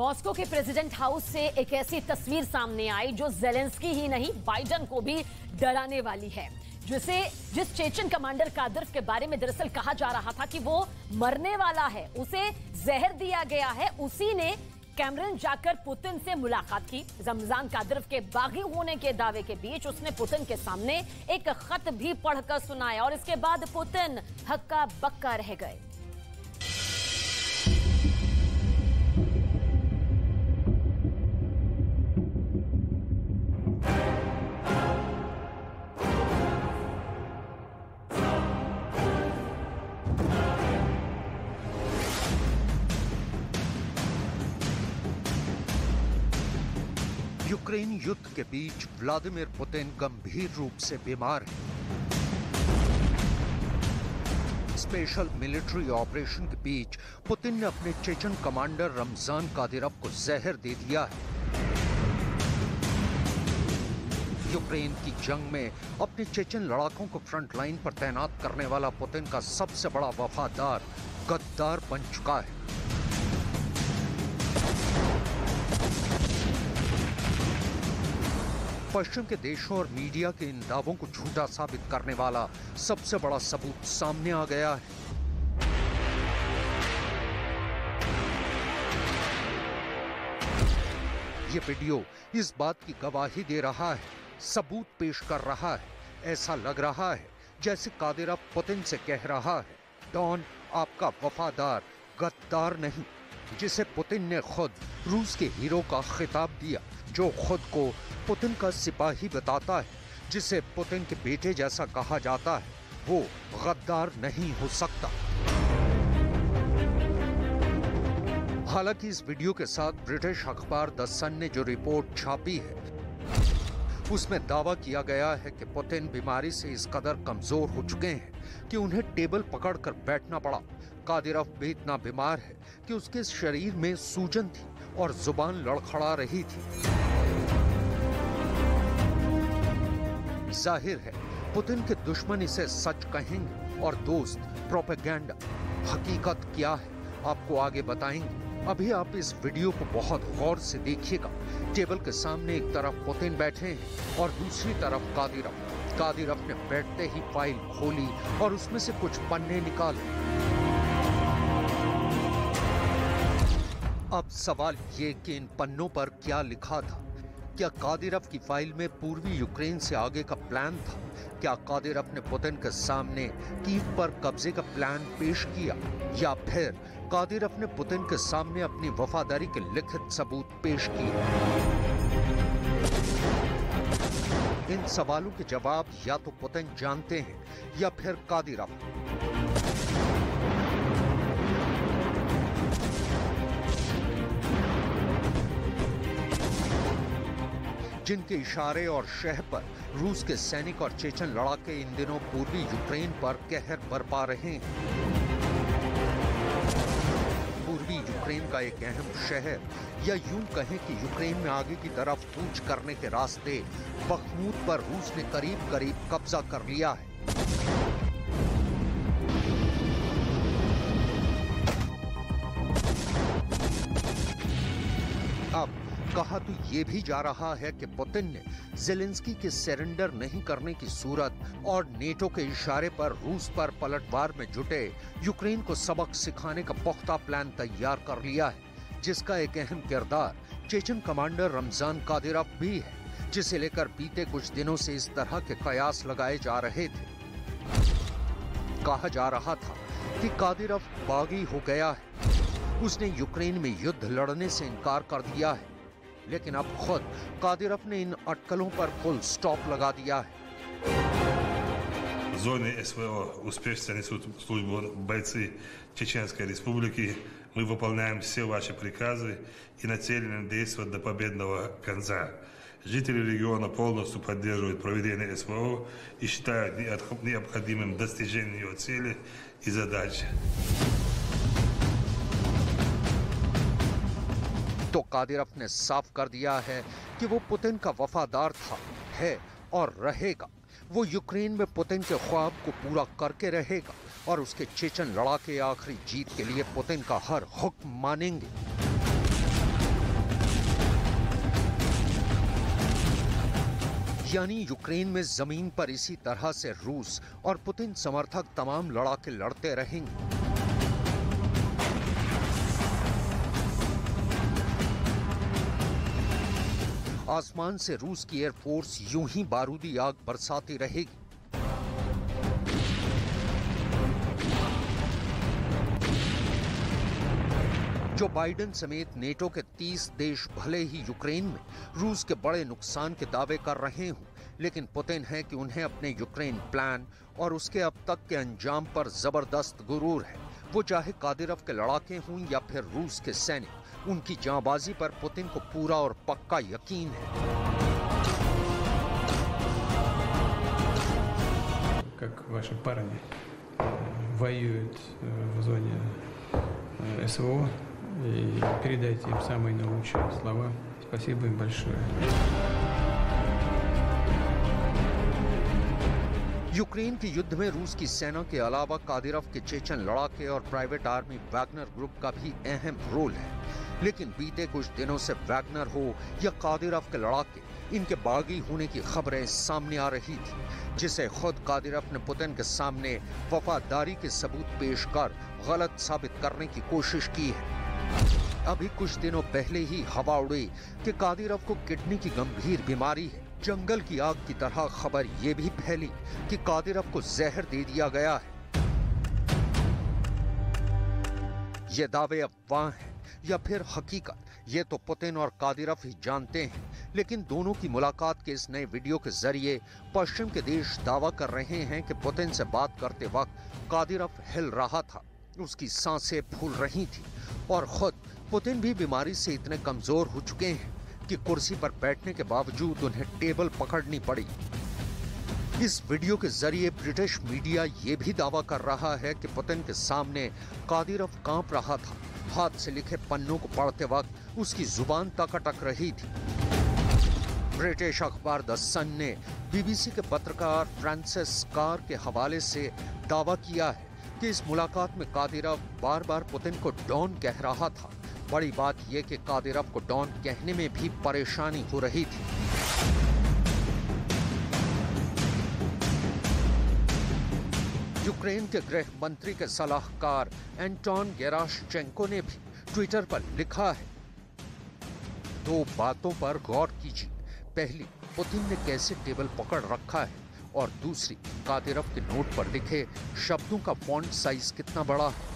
Moscow के president house से एक ऐसी तस्वीर सामने आई जो जेलेंस्की ही नहीं बाइडेन को भी डराने वाली है। जिस चेचन कमांडर कादिरोव के बारे में दरअसल कहा जा रहा था कि वो मरने वाला है, उसे जहर दिया गया है, उसी ने कैमरन जाकर पुतिन से मुलाकात की। रमजान कादिरोव के बागी होने के दावे के बीच उसने पुतिन के सामने एक खत भी पढ़कर सुनाया और इसके बाद पुतिन हक्का बक्का रह गए। यूक्रेन युद्ध के बीच व्लादिमीर पुतिन गंभीर रूप से बीमार हैं। स्पेशल मिलिट्री ऑपरेशन के बीच पुतिन ने अपने चेचन कमांडर रमजान कादिरोव को जहर दे दिया है। यूक्रेन की जंग में अपने चेचन लड़ाकों को फ्रंट लाइन पर तैनात करने वाला पुतिन का सबसे बड़ा वफादार गद्दार बन चुका है। पश्चिम के देशों और मीडिया के इन दावों को झूठा साबित करने वाला सबसे बड़ा सबूत सामने आ गया है। ये वीडियो इस बात की गवाही दे रहा है, सबूत पेश कर रहा है। ऐसा लग रहा है जैसे कादिरोव पुतिन से कह रहा है, डॉन आपका वफादार गद्दार नहीं, जिसे पुतिन ने खुद रूस के हीरो का खिताब दिया, जो खुद को पुतिन का सिपाही बताता है, जिसे पुतिन के बेटे जैसा कहा जाता है, वो गद्दार नहीं हो सकता। हालांकि इस वीडियो के साथ ब्रिटिश अखबार द सन ने जो रिपोर्ट छापी है, उसमें दावा किया गया है कि पुतिन बीमारी से इस कदर कमजोर हो चुके हैं कि उन्हें टेबल पकड़कर बैठना पड़ा। कादिरोव भी इतना बीमार है कि उसके शरीर में सूजन थी और जुबान लड़खड़ा रही थी। जाहिर है पुतिन के दुश्मन इसे सच कहेंगे और दोस्त प्रोपेगेंडा। हकीकत क्या है आपको आगे बताएंगे। अभी आप इस वीडियो को बहुत गौर से देखिएगा। टेबल के सामने एक तरफ पुतिन बैठे हैं और दूसरी तरफ कादिरोव। कादिरोव ने बैठते ही फाइल खोली और उसमें से कुछ पन्ने निकाले। अब सवाल ये कि इन पन्नों पर क्या लिखा था। क्या कादिरोव की फाइल में पूर्वी यूक्रेन से आगे का प्लान था? क्या कादिरोव ने पुतिन के सामने कीव पर कब्जे का प्लान पेश किया, या फिर कादिरोव ने पुतिन के सामने अपनी वफादारी के लिखित सबूत पेश किए? इन सवालों के जवाब या तो पुतिन जानते हैं या फिर कादिरोव। जिनके इशारे और शह पर रूस के सैनिक और चेचन लड़ाके इन दिनों पूर्वी यूक्रेन पर कहर बरपा रहे हैं। पूर्वी यूक्रेन का एक अहम शहर, या यूं कहें कि यूक्रेन में आगे की तरफ कूच करने के रास्ते बखमूत पर रूस ने करीब करीब कब्जा कर लिया है। अब कहा तो ये भी जा रहा है कि पुतिन ने जेलेंस्की के सरेंडर नहीं करने की सूरत और नेटो के इशारे पर रूस पर पलटवार में जुटे यूक्रेन को सबक सिखाने का पुख्ता प्लान तैयार कर लिया है, जिसका एक अहम किरदार चेचन कमांडर रमजान कादिरोव भी है, जिसे लेकर बीते कुछ दिनों से इस तरह के कयास लगाए जा रहे थे। कहा जा रहा था कि कादिरोव बागी हो गया है, उसने यूक्रेन में युद्ध लड़ने से इनकार कर दिया है, लेकिन अब खुद कादिरोव ने इन अटकलों पर फुल स्टॉप लगा दिया है। В зоне СВО успешно несут службу бойцы Чеченской Республики. Мы выполняем все ваши приказы и нацелены действовать до победного конца. Жители региона полностью поддерживают проведение СВО и считают необходимым достижение ее цели и задачи. तो कादिरोव ने साफ कर दिया है कि वो पुतिन का वफादार था, है और रहेगा। वो यूक्रेन में पुतिन के ख्वाब को पूरा करके रहेगा और उसके चेचन लड़ाके आखिरी जीत के लिए पुतिन का हर हुक्म मानेंगे। यानी यूक्रेन में जमीन पर इसी तरह से रूस और पुतिन समर्थक तमाम लड़ाके लड़ते रहेंगे। आसमान से रूस की एयरफोर्स यूं ही बारूदी आग बरसाती रहेगी। जो बाइडेन समेत नेटो के 30 देश भले ही यूक्रेन में रूस के बड़े नुकसान के दावे कर रहे हों, लेकिन पुतिन है कि उन्हें अपने यूक्रेन प्लान और उसके अब तक के अंजाम पर जबरदस्त गुरूर है। वो चाहे कादिरव के लड़ाके हों या फिर रूस के सैनिक, उनकी जांबाजी पर पुतिन को पूरा और पक्का यकीन है। Как ваши парни воюют в зоне СВО, и передайте им самые наилучшие слова. Спасибо им большое. यूक्रेन के युद्ध में रूस की सेना के अलावा कादिरव के चेचन लड़ाके और प्राइवेट आर्मी वैगनर ग्रुप का भी अहम रोल है। लेकिन बीते कुछ दिनों से वैगनर हो या कादिरव के लड़ाके, इनके बागी होने की खबरें सामने आ रही थी, जिसे खुद कादिरव ने पुतिन के सामने वफादारी के सबूत पेश कर गलत साबित करने की कोशिश की है। अभी कुछ दिनों पहले ही हवा उड़ी कि कादिरव को किडनी की गंभीर बीमारी है। जंगल की आग की तरह खबर ये भी फैली कि कादिरव को जहर दे दिया गया है। ये दावे अफवाह हैं या फिर हकीकत, ये तो पुतिन और कादिरव ही जानते हैं। लेकिन दोनों की मुलाकात के इस नए वीडियो के जरिए पश्चिम के देश दावा कर रहे हैं कि पुतिन से बात करते वक्त कादिरव हिल रहा था, उसकी सांसें फूल रही थी और खुद पुतिन भी बीमारी से इतने कमजोर हो चुके हैं कि कुर्सी पर बैठने के बावजूद उन्हें टेबल पकड़नी पड़ी। इस वीडियो के जरिए ब्रिटिश मीडिया ये भी दावा कर रहा है कि पुतिन के सामने कादिरव कांप रहा था, हाथ से लिखे पन्नों को पढ़ते वक्त उसकी जुबान तक अटक रही थी। ब्रिटिश अखबार द सन ने बीबीसी के पत्रकार फ्रांसिस कार के हवाले से दावा किया है कि इस मुलाकात में कादिरव बार बार पुतिन को डॉन कह रहा था। बड़ी बात यह कि कादिरव को डॉन कहने में भी परेशानी हो रही थी। यूक्रेन के गृह मंत्री के सलाहकार एंटोन गेराशचेंको ने भी ट्विटर पर लिखा है, दो बातों पर गौर कीजिए। पहली, पुतिन ने कैसे टेबल पकड़ रखा है, और दूसरी, कादिरव के नोट पर लिखे शब्दों का फॉन्ट साइज कितना बड़ा है।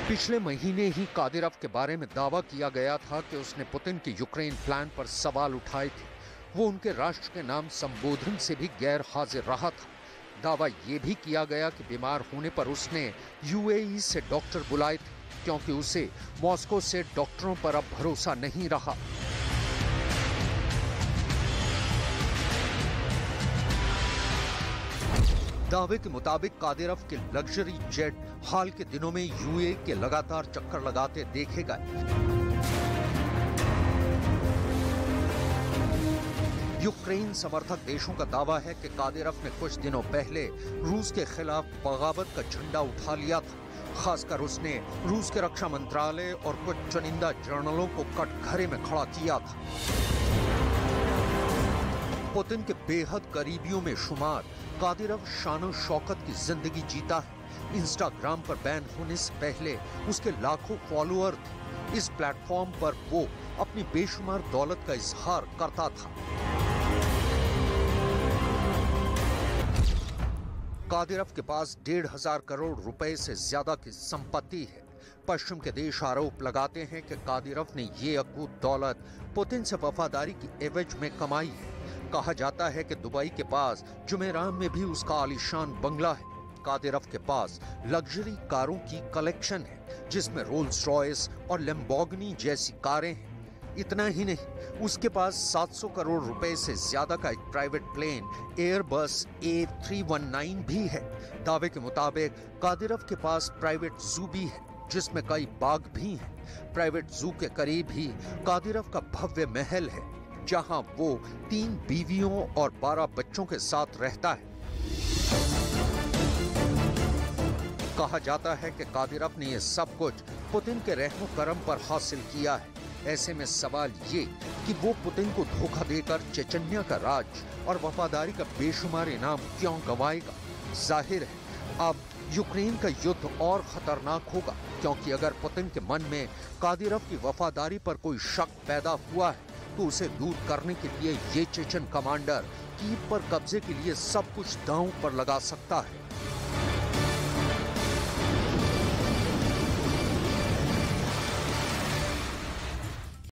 पिछले महीने ही कादिरव के बारे में दावा किया गया था कि उसने पुतिन के यूक्रेन प्लान पर सवाल उठाए थे। वो उनके राष्ट्र के नाम संबोधन से भी गैर हाजिर रहा था। दावा ये भी किया गया कि बीमार होने पर उसने यूएई से डॉक्टर बुलाए थे, क्योंकि उसे मॉस्को से डॉक्टरों पर अब भरोसा नहीं रहा। दावे के मुताबिक कादिरव के लग्जरी जेट हाल के दिनों में यूएई के लगातार चक्कर लगाते देखे गए। यूक्रेन समर्थक देशों का दावा है कि कादिरव ने कुछ दिनों पहले रूस के खिलाफ बगावत का झंडा उठा लिया था। खासकर उसने रूस के रक्षा मंत्रालय और कुछ चुनिंदा जर्नलों को कटघरे में खड़ा किया था। पुतिन के बेहद करीबियों में शुमार कादिरव शान शौकत की जिंदगी जीता है। इंस्टाग्राम पर बैन होने से पहले उसके लाखों फॉलोअर थे। इस प्लेटफॉर्म पर वो अपनी बेशुमार दौलत का इजहार करता था। कादिरव के पास 1,500 करोड़ रुपए से ज्यादा की संपत्ति है। पश्चिम के देश आरोप लगाते हैं कि कादिरव ने ये अकूत दौलत पुतिन से वफादारी की एवज में कमाई है। कहा जाता है कि दुबई के पास जुमेरान में भी उसका आलीशान बंगला है। कादिरव के पास लग्जरी कारों की कलेक्शन है, जिसमें रोल्स रॉयस और लैम्बोर्गिनी जैसी कारें हैं। इतना ही नहीं, उसके पास 700 करोड़ रुपए से ज्यादा का एक प्राइवेट प्लेन एयरबस A319 भी है। दावे के मुताबिक कादिरव के पास प्राइवेट जू भी है, जिसमें कई बाघ भी हैं। प्राइवेट जू के करीब ही कादिरव का भव्य महल है, जहां वो 3 बीवियों और 12 बच्चों के साथ रहता है। कहा जाता है कि कादिरव ने यह सब कुछ पुतिन के रहमो करम पर हासिल किया है। ऐसे में सवाल ये कि वो पुतिन को धोखा देकर चेचन्या का राज और वफादारी का बेशुमार इनाम क्यों गंवाएगा। जाहिर है अब यूक्रेन का युद्ध और खतरनाक होगा, क्योंकि अगर पुतिन के मन में कादिरोव की वफादारी पर कोई शक पैदा हुआ है तो उसे दूर करने के लिए ये चेचन कमांडर कीव पर कब्जे के लिए सब कुछ दांव पर लगा सकता है।